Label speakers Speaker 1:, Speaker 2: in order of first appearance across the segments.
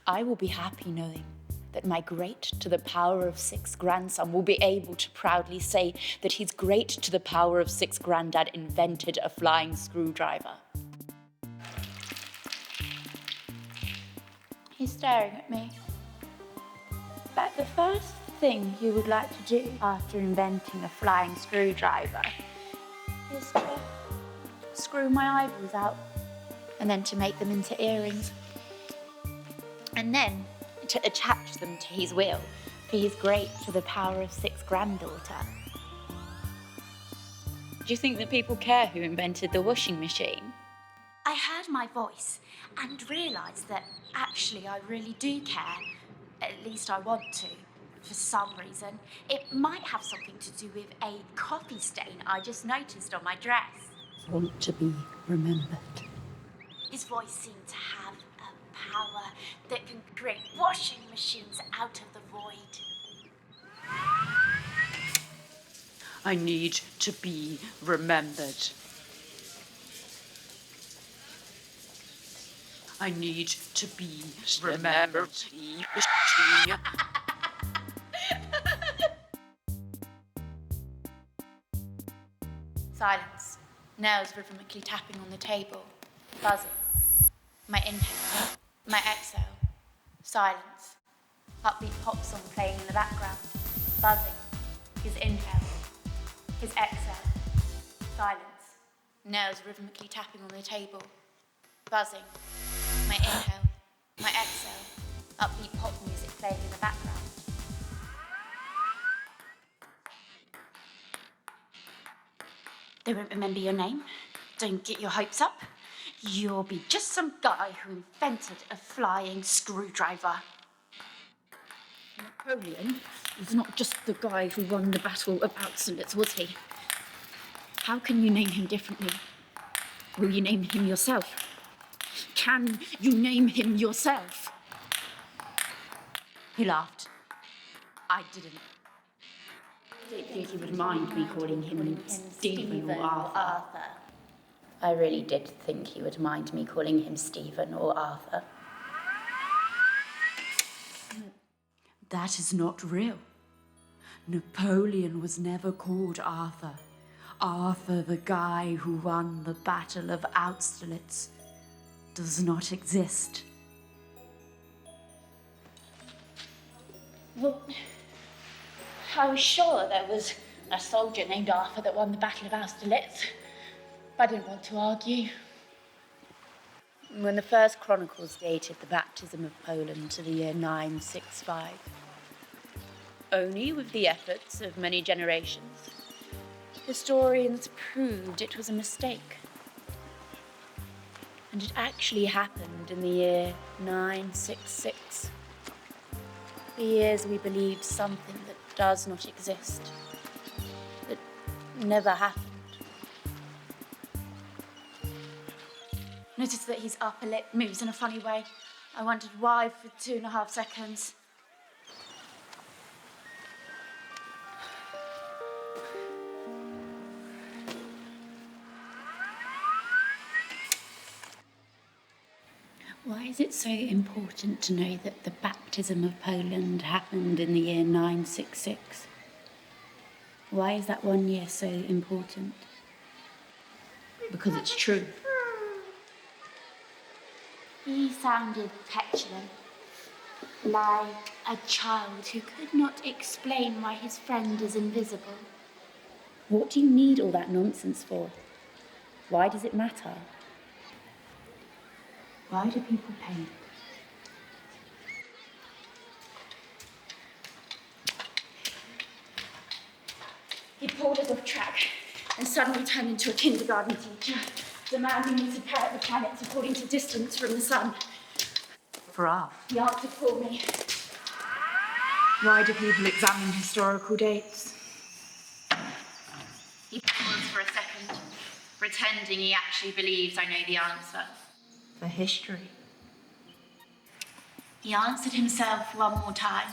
Speaker 1: I will be happy knowing that my great to the power of 6 grandson will be able to proudly say that his great to the power of 6 granddad invented a flying screwdriver. He's staring at me. But the first thing you would like to do after inventing a flying screwdriver is to screw my eyeballs out and then to make them into earrings. And then to attach them to his will for his great to the power of 6 granddaughter. Do you think that people care who invented the washing machine? I heard my voice and realised that actually I really do care. At least I want to, for some reason. It might have something to do with a coffee stain I just noticed on my dress.
Speaker 2: I want to be remembered.
Speaker 1: His voice seemed to have a power that can create washing machines out of the void.
Speaker 2: I need to be remembered. I need to be remembered.
Speaker 1: Silence. Nails rhythmically tapping on the table. Buzzing. My inhale. My exhale. Silence. Upbeat pop song playing in the background. Buzzing. His inhale. His exhale. Silence. Nails rhythmically tapping on the table. Buzzing. My inhale. My exhale. Upbeat pop music playing in the background. They won't remember your name. Don't get your hopes up. You'll be just some guy who invented a flying screwdriver.
Speaker 2: Napoleon was not just the guy who won the Battle of Austerlitz, was he? How can you name him differently? Will you name him yourself? Can you name him yourself?
Speaker 1: He laughed. I didn't.
Speaker 2: I don't think he would mind me calling him Stephen or Arthur.
Speaker 1: I really did think he would mind me calling him Stephen or Arthur.
Speaker 2: That is not real. Napoleon was never called Arthur. Arthur, the guy who won the Battle of Austerlitz, does not exist.
Speaker 1: Well, I was sure there was a soldier named Arthur that won the Battle of Austerlitz. I didn't want to argue. When the first chronicles dated the baptism of Poland to the year 965, only with the efforts of many generations, historians proved it was a mistake. And it actually happened in the year 966. The years we believed something that does not exist, that never happened. Noticed that his upper lip moves in a funny way. I wondered why for 2.5 seconds. Why is it so important to know that the baptism of Poland happened in the year 966? Why is that one year so important?
Speaker 2: Because it's true.
Speaker 1: He sounded petulant, like a child who could not explain why his friend is invisible. What do you need all that nonsense for? Why does it matter? Why do people paint? He pulled us off track and suddenly turned into a kindergarten teacher, demanding me to parrot the planets according to distance from the sun.
Speaker 2: Hurrah.
Speaker 1: He answered for me.
Speaker 2: Why do people examine historical dates?
Speaker 1: He paused for a second, pretending he actually believes I know the answer.
Speaker 2: For history.
Speaker 1: He answered himself one more time.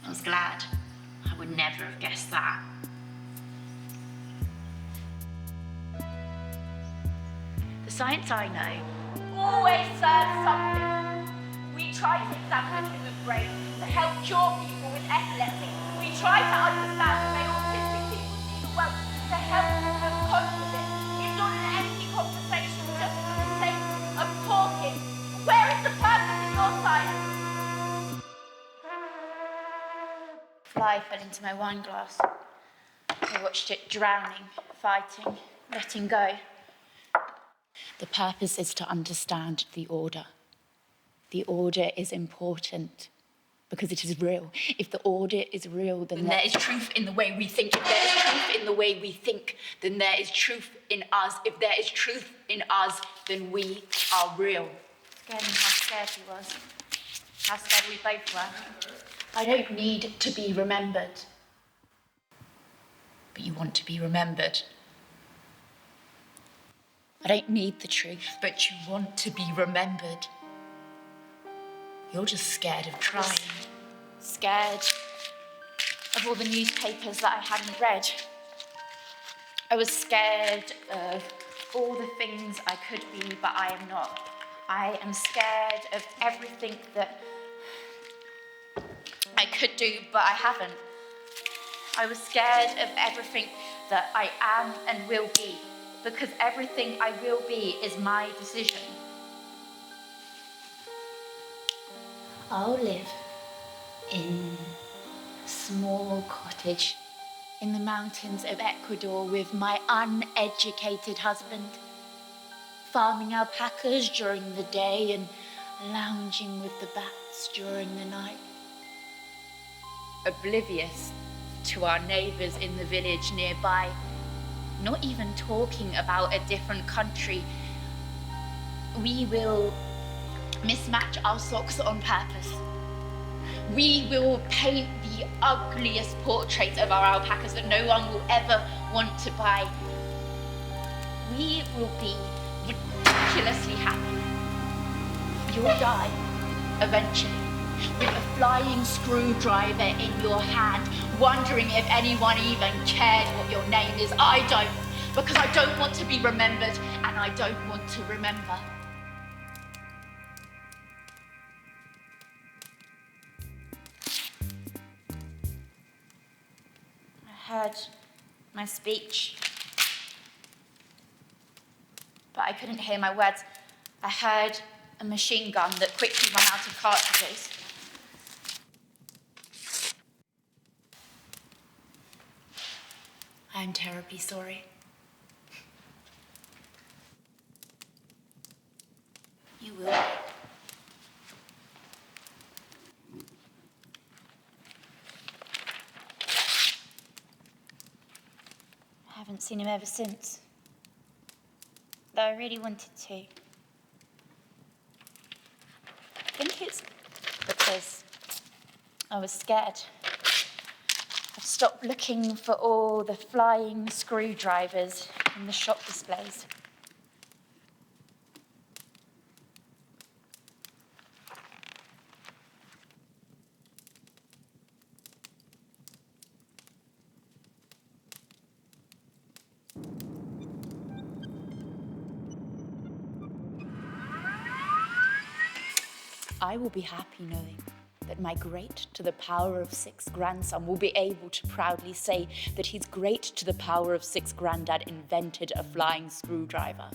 Speaker 1: I was glad. I would never have guessed that. The science I know always serves something. We try to examine the human brain to help cure people with epilepsy. We try to understand the way autistic people see the world to help them cope with it. It's not an empty conversation just for the sake of talking. Where is the purpose in your science? Fly fell into my wine glass. I watched it drowning, fighting, letting go. The purpose is to understand the order. The order is important because it is real. If the order is real, then there is truth in the way we think. If there is truth in the way we think, then there is truth in us. If there is truth in us, then we are real. Scared him how scared he was. How scared we both were. I don't need to be remembered. But you want to be remembered. I don't need the truth, but you want to be remembered. You're just scared of trying. Scared of all the newspapers that I hadn't read. I was scared of all the things I could be, but I am not. I am scared of everything that I could do, but I haven't. I was scared of everything that I am and will be, because everything I will be is my decision. I'll live in a small cottage in the mountains of Ecuador with my uneducated husband, farming alpacas during the day and lounging with the bats during the night. Oblivious to our neighbours in the village nearby, not even talking about a different country. We will mismatch our socks on purpose. We will paint the ugliest portraits of our alpacas that no one will ever want to buy. We will be ridiculously happy. You'll die eventually with a flying screwdriver in your hand, wondering if anyone even cared what your name is. I don't, because I don't want to be remembered, and I don't want to remember. I heard my speech, but I couldn't hear my words. I heard a machine gun that quickly ran out of cartridges. I'm terribly sorry. You will. I haven't seen him ever since, though I really wanted to. I think it's because I was scared. I've stopped looking for all the flying screwdrivers in the shop displays. I will be happy knowing that my great to the power of 6 grandson will be able to proudly say that his great to the power of 6 granddad invented a flying screwdriver.